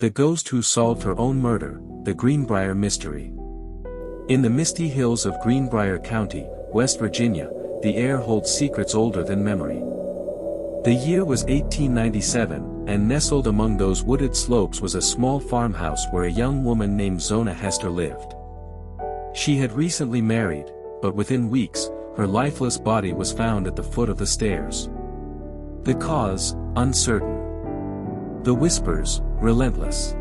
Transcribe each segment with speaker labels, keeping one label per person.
Speaker 1: The ghost who solved her own murder, the Greenbrier mystery. In the misty hills of Greenbrier County, West Virginia, the air holds secrets older than memory. The year was 1897, and nestled among those wooded slopes was a small farmhouse where a young woman named Zona Heaster lived. She had recently married, but within weeks, her lifeless body was found at the foot of the stairs. The cause, uncertain. The whispers, relentless.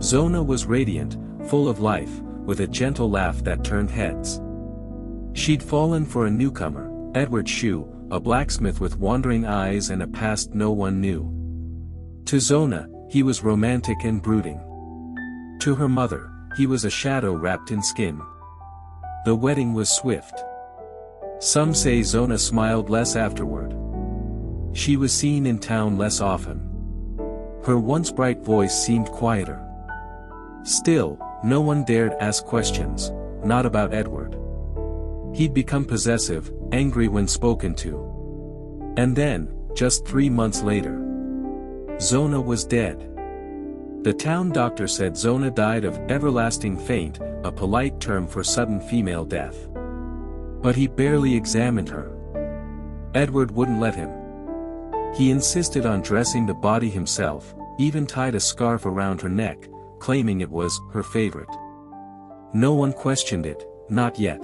Speaker 1: Zona was radiant, full of life, with a gentle laugh that turned heads. She'd fallen for a newcomer, Edward Shue, a blacksmith with wandering eyes and a past no one knew. To Zona, he was romantic and brooding. To her mother, he was a shadow wrapped in skin. The wedding was swift. Some say Zona smiled less afterward. She was seen in town less often. Her once bright voice seemed quieter. Still, no one dared ask questions, not about Edward. He'd become possessive, angry when spoken to. And then, just 3 months later, Zona was dead. The town doctor said Zona died of everlasting faint, a polite term for sudden female death. But he barely examined her. Edward wouldn't let him. He insisted on dressing the body himself, even tied a scarf around her neck, claiming it was her favorite. No one questioned it, not yet.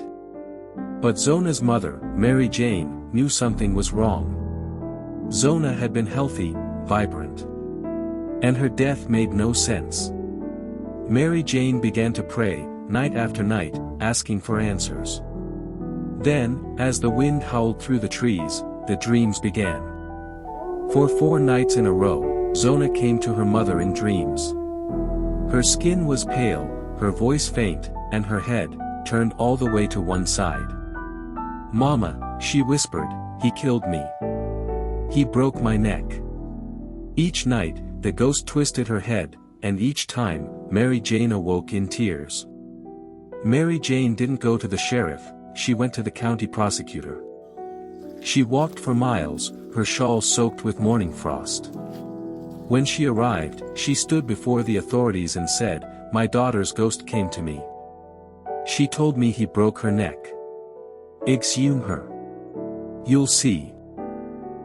Speaker 1: But Zona's mother, Mary Jane, knew something was wrong. Zona had been healthy, vibrant. And her death made no sense. Mary Jane began to pray, night after night, asking for answers. Then, as the wind howled through the trees, the dreams began. For 4 nights in a row, Zona came to her mother in dreams. Her skin was pale, her voice faint, and her head, turned all the way to one side. "Mama," she whispered, "he killed me. He broke my neck." Each night, the ghost twisted her head, and each time, Mary Jane awoke in tears. Mary Jane didn't go to the sheriff, she went to the county prosecutor. She walked for miles, her shawl soaked with morning frost. When she arrived, she stood before the authorities and said, "My daughter's ghost came to me. She told me he broke her neck. Exhume her. You'll see."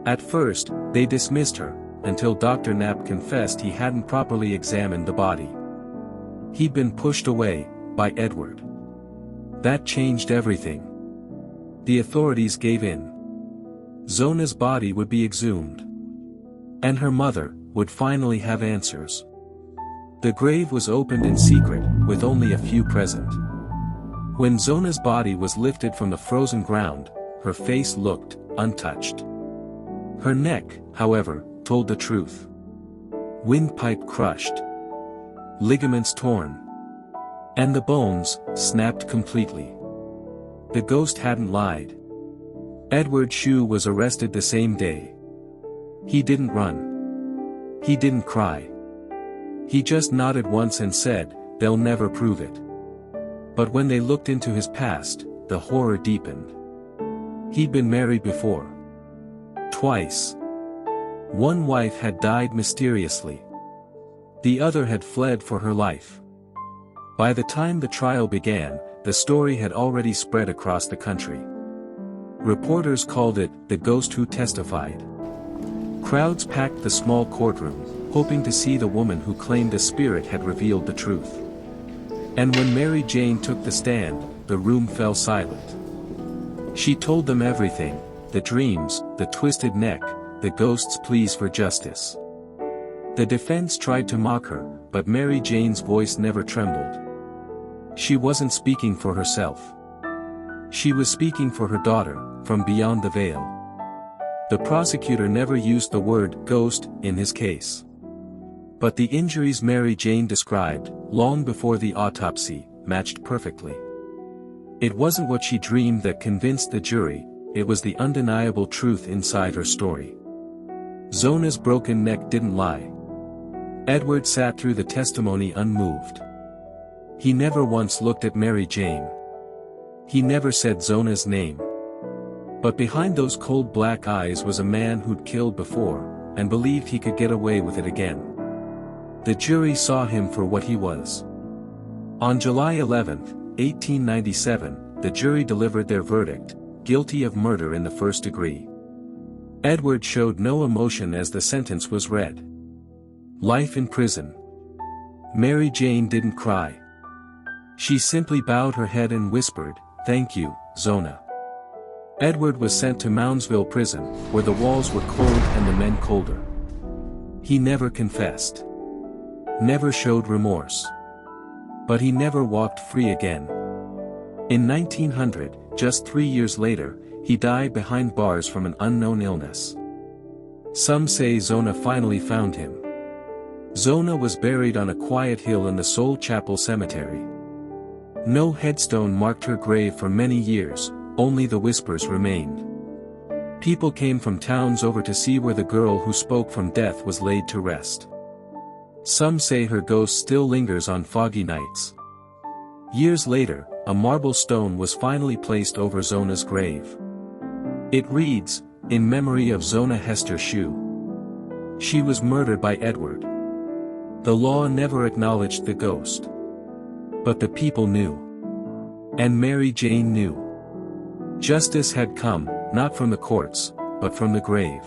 Speaker 1: At first, they dismissed her, until Dr. Knapp confessed he hadn't properly examined the body. He'd been pushed away, by Edward. That changed everything. The authorities gave in. Zona's body would be exhumed. And her mother, would finally have answers. The grave was opened in secret, with only a few present. When Zona's body was lifted from the frozen ground, her face looked untouched. Her neck, however, told the truth. Windpipe crushed. Ligaments torn. And the bones, snapped completely. The ghost hadn't lied. Edward Shue was arrested the same day. He didn't run. He didn't cry. He just nodded once and said, "They'll never prove it." But when they looked into his past, the horror deepened. He'd been married before. Twice. One wife had died mysteriously. The other had fled for her life. By the time the trial began, the story had already spread across the country. Reporters called it, "The Ghost Who Testified." Crowds packed the small courtroom, hoping to see the woman who claimed a spirit had revealed the truth. And when Mary Jane took the stand, the room fell silent. She told them everything, the dreams, the twisted neck, the ghost's pleas for justice. The defense tried to mock her, but Mary Jane's voice never trembled. She wasn't speaking for herself. She was speaking for her daughter, from beyond the veil. The prosecutor never used the word ghost in his case. But the injuries Mary Jane described, long before the autopsy, matched perfectly. It wasn't what she dreamed that convinced the jury, it was the undeniable truth inside her story. Zona's broken neck didn't lie. Edward sat through the testimony unmoved. He never once looked at Mary Jane. He never said Zona's name. But behind those cold black eyes was a man who'd killed before, and believed he could get away with it again. The jury saw him for what he was. On July 11, 1897, the jury delivered their verdict, guilty of murder in the first degree. Edward showed no emotion as the sentence was read. Life in prison. Mary Jane didn't cry. She simply bowed her head and whispered, "Thank you, Zona." Edward was sent to Moundsville prison, where the walls were cold and the men colder. He never confessed. Never showed remorse. But he never walked free again. In 1900, just 3 years later, he died behind bars from an unknown illness. Some say Zona finally found him. Zona was buried on a quiet hill in the Soul Chapel Cemetery. No headstone marked her grave for many years, only the whispers remained. People came from towns over to see where the girl who spoke from death was laid to rest. Some say her ghost still lingers on foggy nights. Years later, a marble stone was finally placed over Zona's grave. It reads, "In memory of Zona Heaster Shue. She was murdered by Edward." The law never acknowledged the ghost. But the people knew. And Mary Jane knew. Justice had come, not from the courts, but from the grave.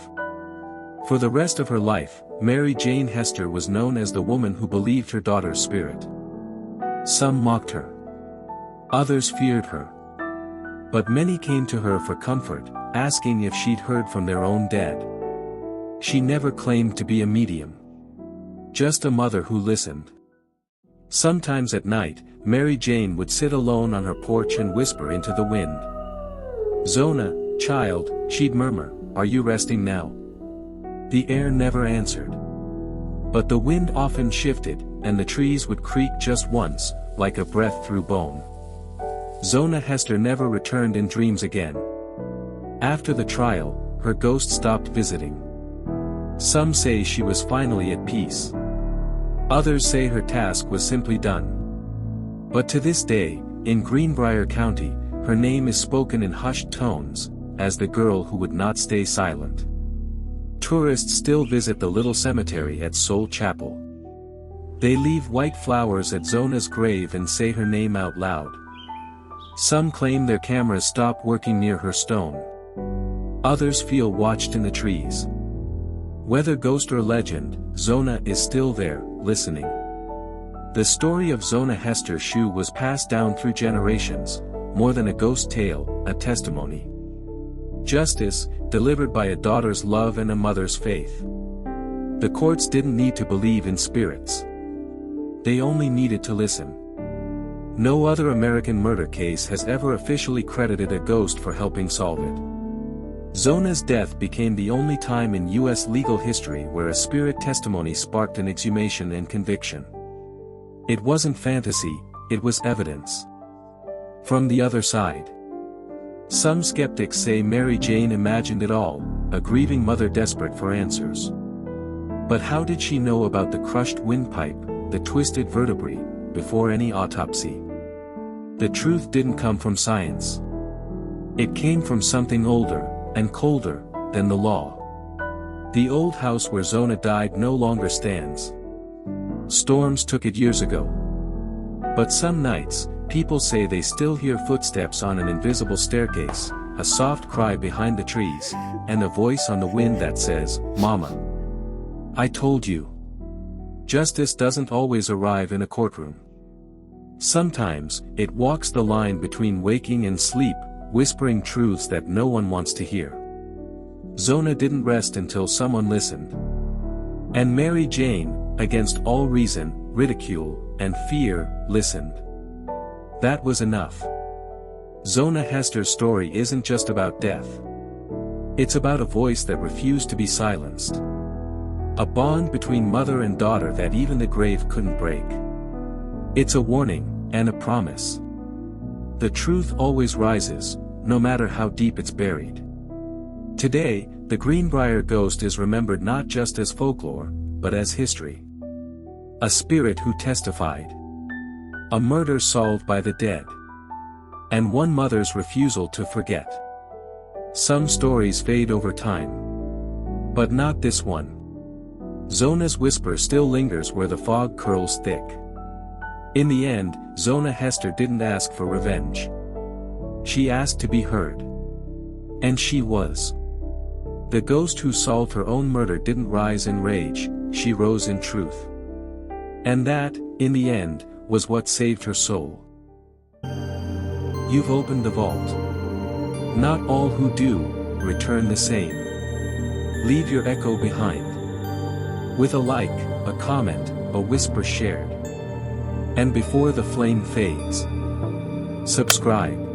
Speaker 1: For the rest of her life, Mary Jane Heaster was known as the woman who believed her daughter's spirit. Some mocked her. Others feared her. But many came to her for comfort, asking if she'd heard from their own dead. She never claimed to be a medium. Just a mother who listened. Sometimes at night, Mary Jane would sit alone on her porch and whisper into the wind. "Zona, child," she'd murmur, "are you resting now?" The air never answered. But the wind often shifted, and the trees would creak just once, like a breath through bone. Zona Heaster never returned in dreams again. After the trial, her ghost stopped visiting. Some say she was finally at peace. Others say her task was simply done. But to this day, in Greenbrier County, her name is spoken in hushed tones, as the girl who would not stay silent. Tourists still visit the little cemetery at Soul Chapel. They leave white flowers at Zona's grave and say her name out loud. Some claim their cameras stopped working near her stone. Others feel watched in the trees. Whether ghost or legend, Zona is still there, listening. The story of Zona Heaster Shue was passed down through generations, more than a ghost tale, a testimony. Justice, delivered by a daughter's love and a mother's faith. The courts didn't need to believe in spirits. They only needed to listen. No other American murder case has ever officially credited a ghost for helping solve it. Zona's death became the only time in U.S. legal history where a spirit testimony sparked an exhumation and conviction. It wasn't fantasy, it was evidence. From the other side. Some skeptics say Mary Jane imagined it all, a grieving mother desperate for answers. But how did she know about the crushed windpipe, the twisted vertebrae, before any autopsy? The truth didn't come from science. It came from something older, and colder, than the law. The old house where Zona died no longer stands. Storms took it years ago. But some nights, people say they still hear footsteps on an invisible staircase, a soft cry behind the trees, and a voice on the wind that says, "Mama, I told you." Justice doesn't always arrive in a courtroom. Sometimes, it walks the line between waking and sleep, whispering truths that no one wants to hear. Zona didn't rest until someone listened. And Mary Jane, against all reason, ridicule, and fear, listened. That was enough. Zona Hester's story isn't just about death. It's about a voice that refused to be silenced. A bond between mother and daughter that even the grave couldn't break. It's a warning, and a promise. The truth always rises, no matter how deep it's buried. Today, the Greenbrier ghost is remembered not just as folklore, but as history. A spirit who testified. A murder solved by the dead. And one mother's refusal to forget. Some stories fade over time. But not this one. Zona's whisper still lingers where the fog curls thick. In the end, Zona Heaster didn't ask for revenge. She asked to be heard. And she was. The ghost who solved her own murder didn't rise in rage, she rose in truth. And that, in the end, was what saved her soul. You've opened the vault. Not all who do, return the same. Leave your echo behind. With a like, a comment, a whisper shared. And before the flame fades, subscribe.